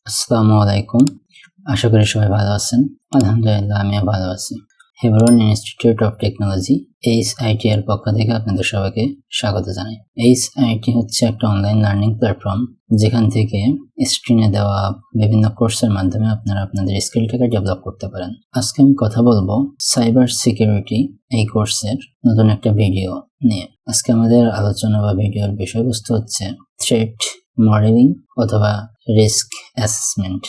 আসসালামু আলাইকুম। আশা করি সবাই ভালো আছেন। আলহামদুলিল্লাহ আমিও ভালো আছি। হেভরন ইনস্টিটিউট অফ টেকনোলজি এইচআইটি এর পক্ষ থেকে আপনাদের সবাইকে স্বাগত জানাই। এইচআইটি হচ্ছে একটা অনলাইন লার্নিং প্ল্যাটফর্ম, যেখান থেকে স্ক্রিনে দেওয়া বিভিন্ন কোর্সের মাধ্যমে আপনারা আপনাদের স্কিলটাকে ডেভেলপ করতে পারেন। আজকে আমি কথা বলবো সাইবার সিকিউরিটি এই কোর্সের নতুন একটা ভিডিও নিয়ে। আজকে আমাদের আলোচনা বা ভিডিওর বিষয়বস্তু হচ্ছে থ্রেট মডেলিং অথবা রিস্ক অ্যাসেসমেন্ট।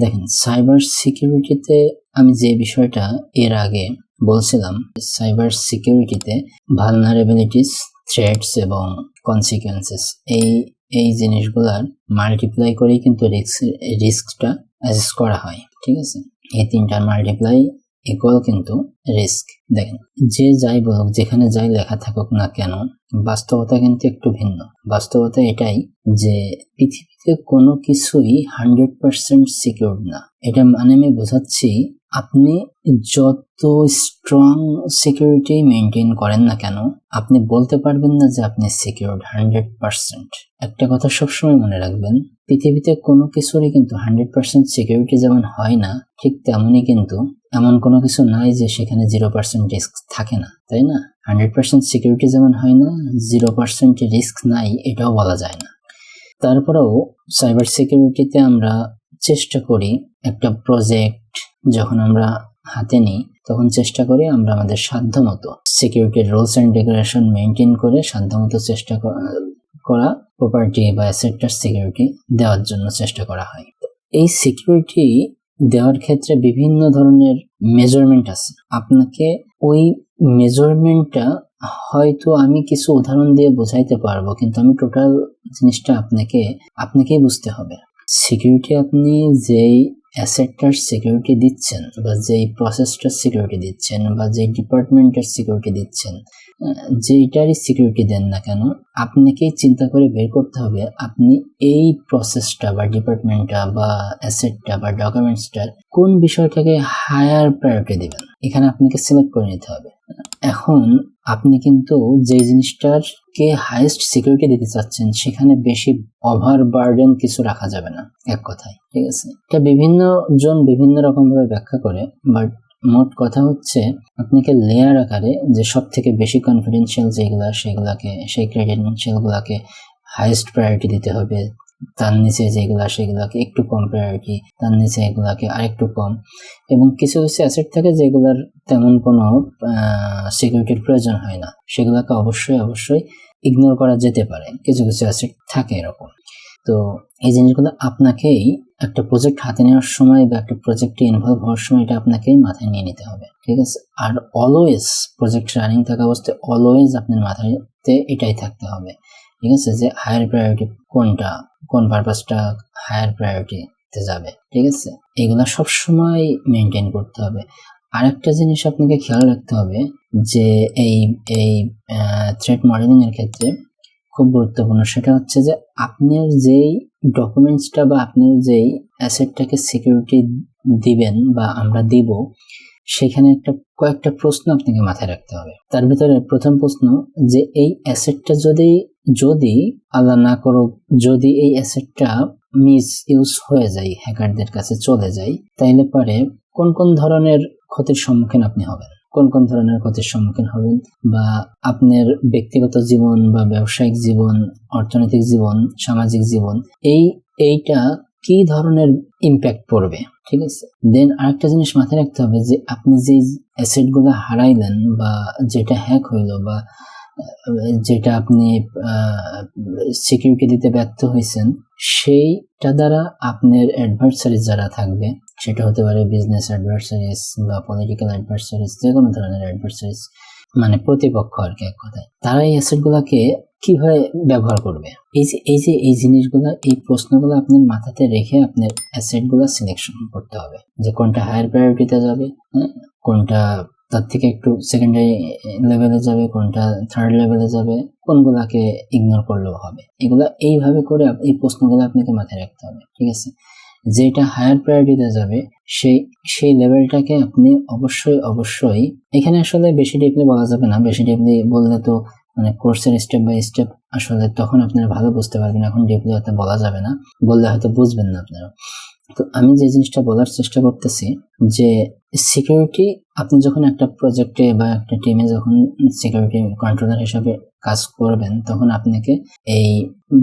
দেখেন, সাইবার সিকিউরিটিতে আমি যে বিষয়টা এর আগে বলছিলাম, সাইবার সিকিউরিটিতে ভালনারেবিলিটিস, থ্রেটস এবং কনসিকুয়েন্সেস এই জিনিসগুলার মাল্টিপ্লাই করেই কিন্তু রিস্কটা অ্যাসেস করা হয়। ঠিক আছে, এই তিনটার মাল্টিপ্লাই ইকুয়াল কিন্তু রিস্ক। দেখেন, যে যাই বলুক, যেখানে যাই লেখা থাকুক না কেন, বাস্তবতা কিন্তু একটু ভিন্ন। বাস্তবতা এটাই যে পৃথিবীতে কোনো কিছুই 100% সিকিউর না। এটা মানে আমি বোঝাচ্ছি, আপনি যত স্ট্রং সিকিউরিটি মেনটেন করেন না কেন, আপনি বলতে পারবেন না যে আপনি সিকিউরড 100%। একটা কথা সবসময় মনে রাখবেন, পৃথিবীতে কোনো কিছুরই কিন্তু 100% সিকিউরিটি যেমন হয় না, ঠিক তেমনই কিন্তু এমন কোনো কিছু নাই যে সেখানে 0% রিস্ক থাকে না, তাই না? 100% সিকিউরিটি যেমন হয় না, 0% রিস্ক নাই এটাও বলা যায় না। তারপরেও সাইবার সিকিউরিটিতে আমরা চেষ্টা করি, একটা প্রজেক্ট যখন আমরা হাতে নিই তখন চেষ্টা করি আমরা আমাদের সাধ্যমতো সিকিউরিটির রুলস অ্যান্ড রেগুলেশন মেনটেন করে সাধ্যমতো চেষ্টা করা প্রপার্টি বা অ্যাসেটটার সিকিউরিটি দেওয়ার জন্য চেষ্টা করা হয়। এই সিকিউরিটি দেওয়ার ক্ষেত্রে বিভিন্ন ধরনের মেজারমেন্ট আছে। আপনাকে ওই মেজারমেন্টটা হয়তো আমি কিছু উদাহরণ দিয়ে বোঝাইতে পারবো, কিন্তু আমি টোটাল জিনিসটা আপনাকেই বুঝতে হবে। সিকিউরিটি, আপনি যেই অ্যাসেটটার সিকিউরিটি দিচ্ছেন বা যেই প্রসেসটার সিকিউরিটি দিচ্ছেন বা যেই ডিপার্টমেন্টের সিকিউরিটি দিচ্ছেন, যেইটারই সিকিউরিটি দেন না কেন, আপনাকেই চিন্তা করে বের করতে হবে আপনি এই প্রসেসটা বা ডিপার্টমেন্টটা বা অ্যাসেটটা বা ডকুমেন্টসটার কোন বিষয়টাকে হায়ার প্রায়োরিটি দিবেন। এখানে আপনাকে সিলেক্ট করে নিতে হবে। এখন আপনি কিন্তু যে জিনিসটারকে হাইয়েস্ট সিকিউরিটি দিতে চাচ্ছেন সেখানে বেশি ওভার বার্ডেন কিছু রাখা যাবে না, এক কথায়। ঠিক আছে, এটা বিভিন্ন জন বিভিন্ন রকম ভাবে ব্যাখ্যা করে, বাট মোট কথা হচ্ছে আপনাকে লেয়ার আকারে যে সব থেকে বেশি কনফিডেন্সিয়াল সেই ক্রেডেনশিয়াল গুলাকে হাইয়েস্ট প্রায়োরিটি দিতে হবে। তার নিচে সেগুলাকে একটু কম প্রায়োরিটি, তার নিচে এগুলাকে আরেকটু কম, এবং কিছু কিছু অ্যাসেট থাকে যেগুলোর তেমন কোনো সিকিউরিটির প্রয়োজন হয় না, সেগুলোকে অবশ্যই ইগনোর করা যেতে পারে। কিছু কিছু অ্যাসেট থাকে এরকম। তো এই জিনিসগুলো আপনাকেই একটা প্রজেক্ট হাতে নেওয়ার সময় বা একটা প্রজেক্টে ইনভলভ হওয়ার সময় এটা আপনাকেই মাথায় নিয়ে নিতে হবে। ঠিক আছে, আর অলওয়েজ প্রজেক্ট রানিং থাকা অবস্থায় অলওয়েজ আপনার মাথায়তে এটাই থাকতে হবে। ঠিক আছে, যে হায়ার প্রায়োরিটি কোনটা, কোন পারপাসটা হায়ার প্রায়োরিটিতে যাবে। ঠিক আছে, এগুলা সবসময় মেনটেন করতে হবে। আরেকটা জিনিস আপনাকে খেয়াল রাখতে হবে যে এই থ্রেট মডেলিং এর ক্ষেত্রে খুব গুরুত্বপূর্ণ, সেটা হচ্ছে যে আপনার যেই ডকুমেন্টসটা বা আপনার যেই অ্যাসেটটাকে সিকিউরিটি দিবেন বা আমরা দিব, সেখানে কয়েকটা প্রশ্ন আপনাকে মাথায় রাখতে হবে। তার ভিতরে প্রথম প্রশ্ন যে এই অ্যাসেটটা যদি আল্লাহ না করুক, যদি এই অ্যাসেটটা মিস ইউজ হয়ে যায়, হ্যাকারদের কাছে চলে যায়, তাইলে পরে কোন কোন ধরনের ক্ষতির সম্মুখীন আপনি হবেন, বা আপনার ব্যক্তিগত জীবন বা ব্যবসায়িক জীবন, অর্থনৈতিক জীবন, সামাজিক জীবন, এইটা কি ধরনের ইম্প্যাক্ট পড়বে। ঠিক আছে, দেন আরেকটা জিনিস মাথায় রাখতে হবে যে আপনি যে অ্যাসেট গুলো হারাইলেন বা যেটা হ্যাক হইলো বা যেটা আপনি সিকিউরিটি দিতে ব্যর্থ হয়েছেন, সেইটা দ্বারা আপনার অ্যাডভার্সারিজ যারা থাকবে, সেটা হতে পারে বিজনেস অ্যাডভার্সারিজ বা পলিটিক্যাল অ্যাডভার্সারিজ, যে কোনো ধরনের অ্যাডভার্সারিজ, মানে প্রতিপক্ষ আর কি, এক কথায়। তারা এই অ্যাসেট গুলাকে কিভাবে ব্যবহার করবে, এই জিনিসগুলো, এই প্রশ্নগুলো আপনার মাথাতে রেখে আপনার অ্যাসেট গুলো সিলেকশন করতে হবে, যে কোনটা হায়ার প্রায়োরিটিতে যাবে, কোনটা তার থেকে একটু সেকেন্ডারি লেভেলে যাবে, কোনটা থার্ড লেভেলে যাবে, কোনগুলাকে ইগনোর করলেও হবে। এগুলা এইভাবে করে এই প্রশ্নগুলো আপনাকে মাথায় রাখতে হবে। ঠিক আছে, যেটা হায়ার প্রায়োরিটিতে যাবে সেই লেভেলটাকে আপনি অবশ্যই এখানে আসলে বেশি ডিপলি বলা যাবে না। বেশি ডিপলি বললে তো মানে কোর্সের স্টেপ বাই স্টেপ আসলে তখন আপনারা ভালো বুঝতে পারবেন। এখন ডিপলি হয়তো বলা যাবে না, বললে হয়তো বুঝবেন না আপনারা। তো আমি যে জিনিসটা বলার চেষ্টা করতেছি যে সিকিউরিটি, আপনি যখন একটা প্রজেক্টে বা একটা টিমে যখন সিকিউরিটি কন্ট্রোলার হিসাবে কাজ করবেন, তখন আপনাকে এই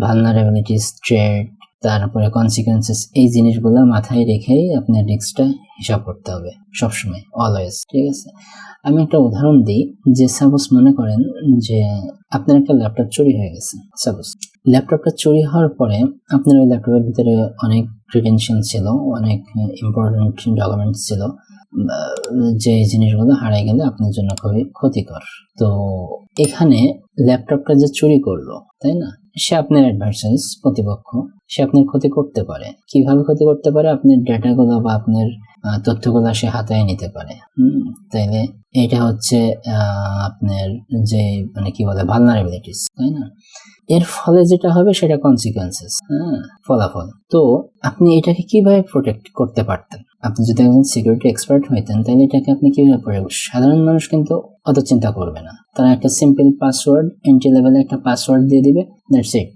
ভালনারেবিলিটিস, থ্রেট, তারপরে কনসিকুয়েন্সেস, এই জিনিসগুলো মাথায় রেখেই আপনার রিস্কটা হিসাব করতে হবে সবসময়, অলওয়েজ। ঠিক আছে, আমি একটা উদাহরণ দিই যে সাপোজ মনে করেন যে আপনার একটা ল্যাপটপ চুরি হয়ে গেছে। সাপোজ ল্যাপটপটা চুরি হওয়ার পরে আপনার ওই ল্যাপটপের ভিতরে অনেক ক্রিডেনশিয়াল ছিল, অনেক ইম্পর্টেন্ট ডকুমেন্টস ছিল, যে জিনিসগুলো হারিয়ে গেলে আপনার জন্য খুবই ক্ষতিকর। তো এখানে ল্যাপটপটা যে চুরি করলো, তাই না, সে আপনার অ্যাডভার্সাইজ, প্রতিপক্ষ, সে আপনার ক্ষতি করতে পারে। কিভাবে ক্ষতি করতে পারে? আপনার ডেটাগুলো বা আপনার তথ্যগুলো সে হাতায় নিতে পারে। তাইলে এটা হচ্ছে আপনার যে মানে কি বলে ভালনারেবিলিটিস, তাই না? এর ফলে যেটা হবে সেটা কনসিকুয়েন্সেস, ফলাফল। তো আপনি এটাকে কিভাবে প্রোটেক্ট করতে পারতেন? আপনি যদি একজন সিকিউরিটি এক্সপার্ট হইতেন, তাহলে এটাকে আপনি কিভাবে প্রয়োগ? সাধারণ মানুষ কিন্তু অত চিন্তা করবে না, তারা একটা সিম্পল পাসওয়ার্ড, এন্ট্রি লেভেলে একটা পাসওয়ার্ড দিয়ে দিবে, দ্যাটস ইট।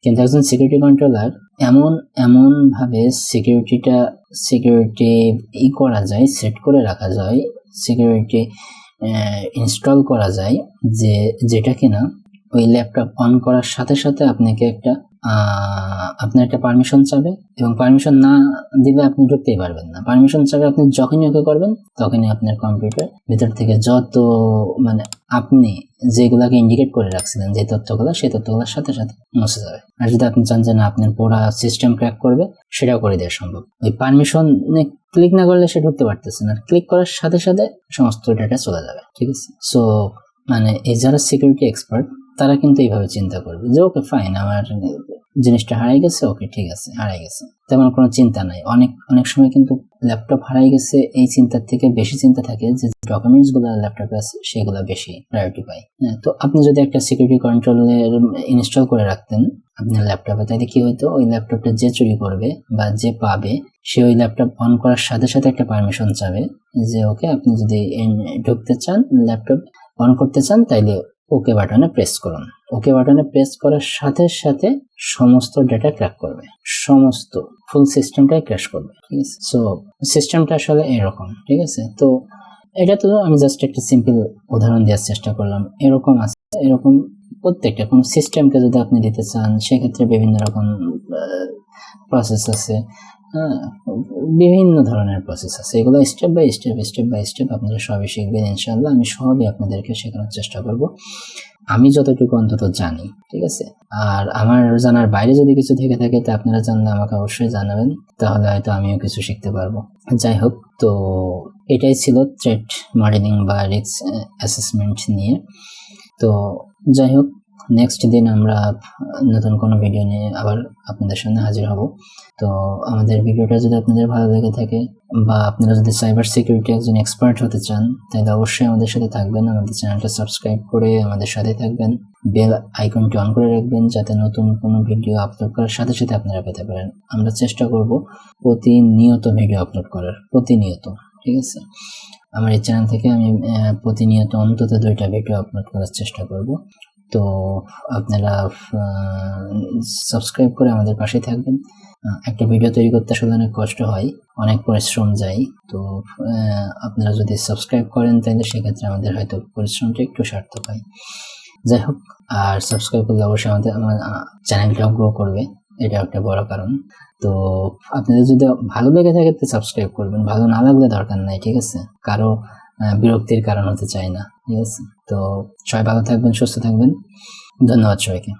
কিন্তু একজন সিকিউরিটি কন্ট্রোলার এমন ভাবে সিকিউরিটি করা যায়, সেট করে রাখা যায়, সিকিউরিটি ইনস্টল করা যায়, যেটা কিনা ওই ল্যাপটপ অন করার সাথে সাথে আপনার একটা পারমিশন চাবে, এবং পারমিশন না দিলে আপনি ঢুকতেই পারবেন না। পারমিশন চাবে আপনি যখনই ওকে করবেন, তখনই আপনার কম্পিউটার ভিতর থেকে যত মানে আপনি যেগুলাকে ইন্ডিকেট করে রাখছিলেন, যে তথ্যগুলো, সেই তথ্যগুলোর সাথে সাথে মুছে যাবে। আর যদি আপনি চান যে না আপনার পুরো সিস্টেম ক্র্যাক করবে, সেটাও করে দেওয়া সম্ভব। ওই পারমিশন ক্লিক না করলে সে ঢুকতে পারতেছে না, ক্লিক করার সাথে সাথে সমস্ত ডেটা চলে যাবে। ঠিক আছে, সো মানে এই যারা সিকিউরিটি এক্সপার্ট, তারা কিন্তু এইভাবে চিন্তা করবে যে ওকে ফাইন, আমার জিনিসটা হারাই গেছে, ওকে ঠিক আছে, হারাই গেছে, তেমন কোনো চিন্তা নাই। অনেক সময় কিন্তু ল্যাপটপ হারাই গেছে এই চিন্তার থেকে বেশি চিন্তা থাকে যে ডকুমেন্টস গুলো ল্যাপটপে আছে সেগুলো বেশি প্রায়োরিটি পায়। তো আপনি যদি একটা সিকিউরিটি কন্ট্রোলের ইনস্টল করে রাখতেন আপনার ল্যাপটপে, তাহলে কি হইতো, ওই ল্যাপটপটা যে চুরি করবে বা যে পাবে, সে ওই ল্যাপটপ অন করার সাথে সাথে একটা পারমিশন চাবে যে ওকে, আপনি যদি ঢুকতে চান, ল্যাপটপ অন করতে চান, তাইলে ওকে বাটনে প্রেস করুন। ওকে বাটনে প্রেস করার সাথে সাথে সমস্ত ডেটা ক্র্যাক করবে, সমস্ত ফুল সিস্টেমটাই ক্র্যাশ করবে। ঠিক আছে, সো সিস্টেমটা আসলে এরকম। ঠিক আছে, তো এটা তো আমি জাস্ট একটা সিম্পল উদাহরণ দেওয়ার চেষ্টা করলাম। এরকম আছে, এরকম প্রত্যেকটা কোনো সিস্টেমকে যদি আপনি দিতে চান, সেক্ষেত্রে বিভিন্ন রকম প্রসেস আছে, বিভিন্ন ধরনের প্রসেস আছে। এগুলো স্টেপ বাই স্টেপ আপনারা সবই শিখবেন ইনশাআল্লাহ। আমি সবই আপনাদেরকে শেখানোর চেষ্টা করব, আমি যতটুকু অন্তত জানি। ঠিক আছে, আর আমার জানার বাইরে যদি কিছু থেকে থাকে, তা আপনারা জানলে আমাকে অবশ্যই জানাবেন, তাহলে হয়তো আমিও কিছু শিখতে পারবো। যাই হোক, তো এটাই ছিল থ্রেট মডেলিং বা রিস্ক অ্যাসেসমেন্ট নিয়ে। তো যাই হোক, নেক্সট দিন আমরা নতুন কোনো ভিডিও নিয়ে আবার আপনাদের সামনে হাজির হব। তো আমাদের ভিডিওটা যদি আপনাদের ভালো লেগে থাকে, বা আপনারা যদি সাইবার সিকিউরিটি একজন এক্সপার্ট হতে চান, তাহলে অবশ্যই আমাদের সাথে থাকবেন। আমাদের চ্যানেলটা সাবস্ক্রাইব করে আমাদের সাথে থাকবেন, বেল আইকনটি অন করে রাখবেন, যাতে নতুন কোনো ভিডিও আপলোড করার সাথে সাথে আপনারা পেতে পারেন। আমরা চেষ্টা করব প্রতিনিয়ত ভিডিও আপলোড করার, প্রতিনিয়ত। ঠিক আছে, আমার এই চ্যানেল থেকে আমি প্রতিনিয়ত অন্তত 2টা ভিডিও আপলোড করার চেষ্টা করব। তো আপনারা সাবস্ক্রাইব করে আমাদের পাশে থাকবেন। একটা ভিডিও তৈরি করতে আসলে অনেক কষ্ট হয়, অনেক পরিশ্রম যায়। তো আপনারা যদি সাবস্ক্রাইব করেন, তাহলে সেক্ষেত্রে আমাদের হয়তো পরিশ্রমটা একটু সার্থক হয়। যাই হোক, আর সাবস্ক্রাইব করলে অবশ্যই আমার চ্যানেলটাও গ্রো করবে, এটা একটা বড় কারণ। তো আপনাদের যদি ভালো লেগে থাকে তো সাবস্ক্রাইব করবেন, ভালো না লাগলে দরকার নাই। ঠিক আছে, কারো বিরক্তির কারণ হতে চাই না। ঠিক আছে, তো সবাই ভালো থাকবেন, সুস্থ থাকবেন। ধন্যবাদ সবাইকে।